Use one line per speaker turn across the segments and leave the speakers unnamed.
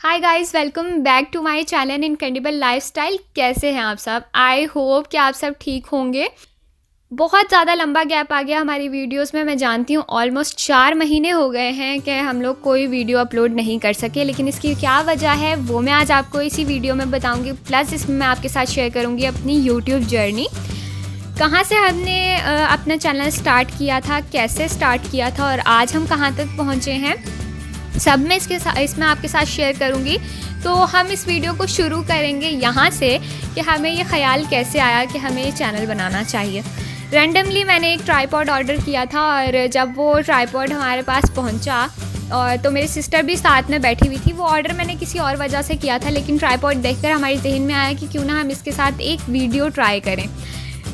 Hi guys, welcome back to my channel incredible lifestyle. कैसे हैं आप सब? आई होप कि आप सब ठीक होंगे। बहुत ज़्यादा लंबा गैप आ गया हमारी वीडियोस में। मैं जानती हूँ ऑलमोस्ट 4 महीने हो गए हैं कि हम लोग कोई वीडियो अपलोड नहीं कर सके, लेकिन इसकी क्या वजह है वो मैं आज आपको इसी वीडियो में बताऊँगी। प्लस इसमें मैं आपके साथ शेयर करूँगी अपनी यूट्यूब जर्नी, कहाँ से हमने अपना चैनल स्टार्ट किया था, कैसे स्टार्ट किया था और आज हम कहाँ तक पहुँचे हैं, सब मैं इसमें आपके साथ शेयर करूँगी। तो हम इस वीडियो को शुरू करेंगे यहाँ से कि हमें ये ख़्याल कैसे आया कि हमें ये चैनल बनाना चाहिए। रैंडमली मैंने एक ट्राइपॉड ऑर्डर किया था और जब वो ट्राइपॉड हमारे पास पहुँचा और तो मेरी सिस्टर भी साथ में बैठी हुई थी। वो ऑर्डर मैंने किसी और वजह से किया था, लेकिन ट्राइपॉड देखकर हमारे जहन में आया कि क्यों ना हम इसके साथ एक वीडियो ट्राई करें।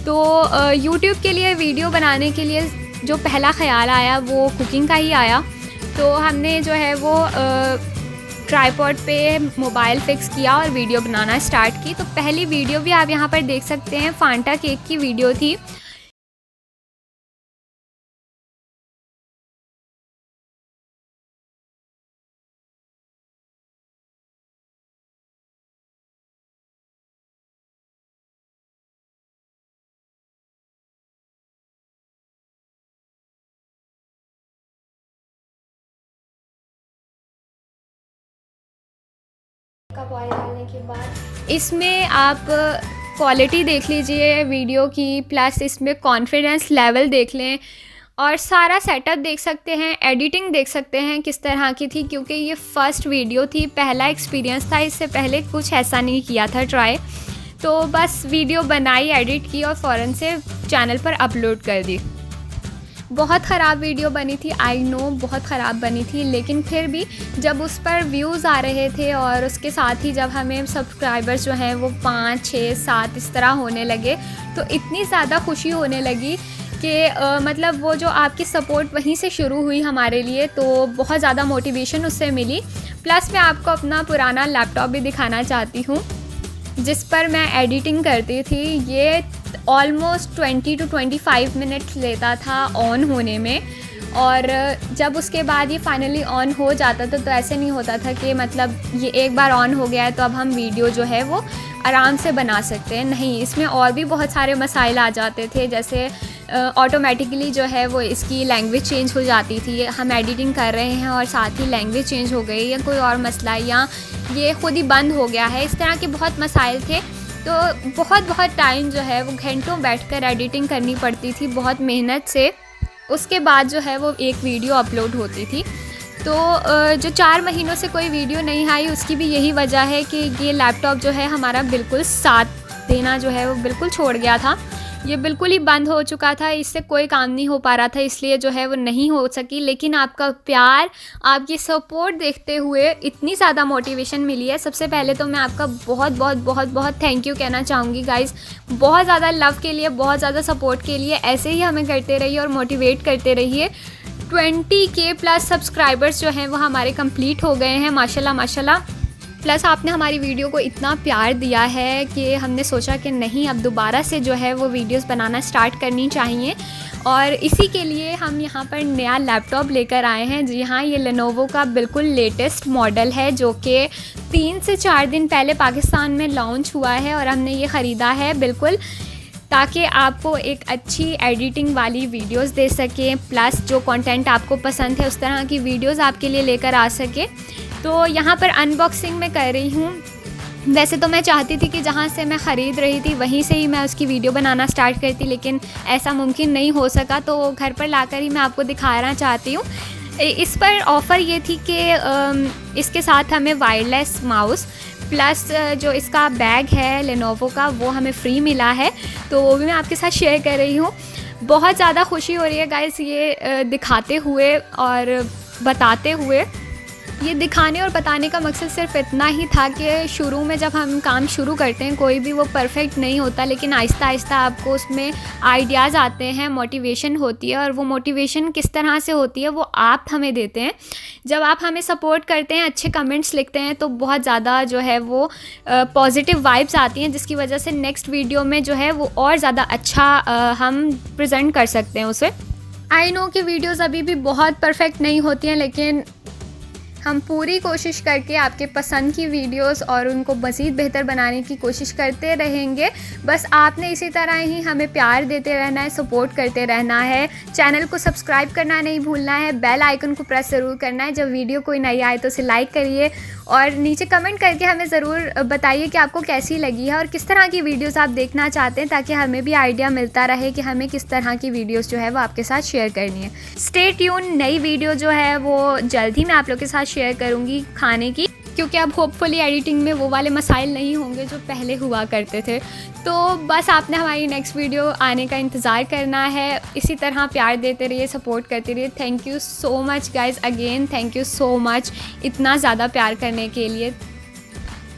तो यूट्यूब के लिए वीडियो बनाने के लिए जो पहला ख़्याल आया वो कुकिंग का ही आया। तो हमने जो है वो ट्राइपॉड पे मोबाइल फ़िक्स किया और वीडियो बनाना स्टार्ट की। तो पहली वीडियो भी आप यहाँ पर देख सकते हैं, फांटा केक की वीडियो थी। का बॉयल डालने के बाद इसमें आप क्वालिटी देख लीजिए वीडियो की, प्लस इसमें कॉन्फिडेंस लेवल देख लें और सारा सेटअप देख सकते हैं, एडिटिंग देख सकते हैं किस तरह की थी, क्योंकि ये फ़र्स्ट वीडियो थी, पहला एक्सपीरियंस था। इससे पहले कुछ ऐसा नहीं किया था ट्राई। तो बस वीडियो बनाई, एडिट की और फ़ौरन से चैनल पर अपलोड कर दी। बहुत ख़राब वीडियो बनी थी, आई नो बहुत ख़राब बनी थी, लेकिन फिर भी जब उस पर व्यूज़ आ रहे थे और उसके साथ ही जब हमें सब्सक्राइबर्स जो हैं वो 5, 6, 7 इस तरह होने लगे, तो इतनी ज़्यादा खुशी होने लगी कि मतलब वो जो आपकी सपोर्ट वहीं से शुरू हुई हमारे लिए। तो बहुत ज़्यादा मोटिवेशन उससे मिली। प्लस मैं आपको अपना पुराना लैपटॉप भी दिखाना चाहती हूँ जिस पर मैं एडिटिंग करती थी। ये ऑलमोस्ट 20 to 25 मिनट्स लेता था ऑन होने में, और जब उसके बाद ये फाइनली ऑन हो जाता था तो ऐसे नहीं होता था कि मतलब ये एक बार ऑन हो गया है तो अब हम वीडियो जो है वो आराम से बना सकते हैं। नहीं, इसमें और भी बहुत सारे मसाइल आ जाते थे, जैसे ऑटोमेटिकली जो है वो इसकी लैंग्वेज चेंज हो जाती थी। हम एडिटिंग कर रहे हैं और साथ ही लैंग्वेज चेंज हो गई, या कोई और मसला, या ये ख़ुद ही बंद हो गया है। इस तरह के बहुत मसाइल थे। तो बहुत टाइम जो है वो घंटों बैठकर एडिटिंग करनी पड़ती थी, बहुत मेहनत से। उसके बाद जो है वो एक वीडियो अपलोड होती थी। तो जो 4 महीनों से कोई वीडियो नहीं आई, उसकी भी यही वजह है कि ये लैपटॉप जो है हमारा बिल्कुल साथ देना जो है वो बिल्कुल छोड़ गया था। ये बिल्कुल ही बंद हो चुका था, इससे कोई काम नहीं हो पा रहा था, इसलिए जो है वो नहीं हो सकी। लेकिन आपका प्यार, आपकी सपोर्ट देखते हुए इतनी ज़्यादा मोटिवेशन मिली है। सबसे पहले तो मैं आपका बहुत थैंक यू कहना चाहूँगी गाइज़, बहुत ज़्यादा लव के लिए, बहुत ज़्यादा सपोर्ट के लिए। ऐसे ही हमें करते रहिए और मोटिवेट करते रहिए। 20K प्लस सब्सक्राइबर्स जो हैं वो हमारे कंप्लीट हो गए हैं, माशाल्लाह माशाल्लाह। प्लस आपने हमारी वीडियो को इतना प्यार दिया है कि हमने सोचा कि नहीं, अब दोबारा से जो है वो वीडियोस बनाना स्टार्ट करनी चाहिए। और इसी के लिए हम यहाँ पर नया लैपटॉप लेकर आए हैं। जी हाँ, ये लेनोवो का बिल्कुल लेटेस्ट मॉडल है, जो कि 3 से 4 दिन पहले पाकिस्तान में लॉन्च हुआ है और हमने ये ख़रीदा है बिल्कुल ताकि आपको एक अच्छी एडिटिंग वाली वीडियोस दे सकें, प्लस जो कंटेंट आपको पसंद है उस तरह की वीडियोस आपके लिए लेकर आ सके। तो यहाँ पर अनबॉक्सिंग मैं कर रही हूँ। वैसे तो मैं चाहती थी कि जहाँ से मैं ख़रीद रही थी वहीं से ही मैं उसकी वीडियो बनाना स्टार्ट करती, लेकिन ऐसा मुमकिन नहीं हो सका, तो घर पर लाकर ही मैं आपको दिखाना चाहती हूँ। इस पर ऑफ़र ये थी कि इसके साथ हमें वायरलेस माउस प्लस जो इसका बैग है लेनोवो का वो हमें फ्री मिला है। तो वो भी मैं आपके साथ शेयर कर रही हूँ। बहुत ज़्यादा खुशी हो रही है गाइस ये दिखाते हुए और बताते हुए। ये दिखाने और बताने का मकसद सिर्फ इतना ही था कि शुरू में जब हम काम शुरू करते हैं कोई भी वो परफेक्ट नहीं होता, लेकिन आहिस्ता आहिस्ता आपको उसमें आइडियाज़ आते हैं, मोटिवेशन होती है। और वो मोटिवेशन किस तरह से होती है वो आप हमें देते हैं। जब आप हमें सपोर्ट करते हैं, अच्छे कमेंट्स लिखते हैं, तो बहुत ज़्यादा जो है वो पॉजिटिव वाइब्स आती हैं, जिसकी वजह से नेक्स्ट वीडियो में जो है वो और ज़्यादा अच्छा हम प्रेजेंट कर सकते हैं उसे। आई नो कि वीडियोज़ अभी भी बहुत परफेक्ट नहीं होती हैं, लेकिन हम पूरी कोशिश करके आपके पसंद की वीडियोस और उनको मज़ीद बेहतर बनाने की कोशिश करते रहेंगे। बस आपने इसी तरह ही हमें प्यार देते रहना है, सपोर्ट करते रहना है। चैनल को सब्सक्राइब करना नहीं भूलना है, बेल आइकन को प्रेस ज़रूर करना है। जब वीडियो कोई नई आए तो उसे लाइक करिए और नीचे कमेंट करके हमें ज़रूर बताइए कि आपको कैसी लगी है और किस तरह की वीडियोस आप देखना चाहते हैं, ताकि हमें भी आइडिया मिलता रहे कि हमें किस तरह की वीडियोस जो है वो आपके साथ शेयर करनी है। स्टे ट्यून, नई वीडियो जो है वो जल्द ही मैं आप लोग के साथ शेयर करूँगी खाने की, क्योंकि अब होपफुली एडिटिंग में वो वाले मसाइल नहीं होंगे जो पहले हुआ करते थे। तो बस आपने हमारी नेक्स्ट वीडियो आने का इंतज़ार करना है। इसी तरह प्यार देते रहिए, सपोर्ट करते रहिए। Thank you so much guys, again thank you so much इतना ज़्यादा प्यार करने के लिए।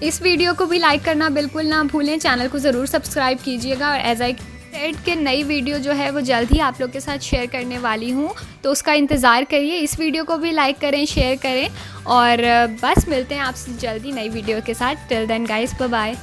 इस वीडियो को भी लाइक करना बिल्कुल ना भूलें, चैनल को ज़रूर सब्सक्राइब कीजिएगा और एज आई सेड के नई वीडियो जो है वो जल्द ही आप लोग के साथ शेयर करने वाली हूँ, तो उसका इंतज़ार करिए। इस वीडियो को भी लाइक करें, शेयर करें और बस मिलते हैं आपसे जल्दी नई वीडियो के साथ। Till then guys, bye bye.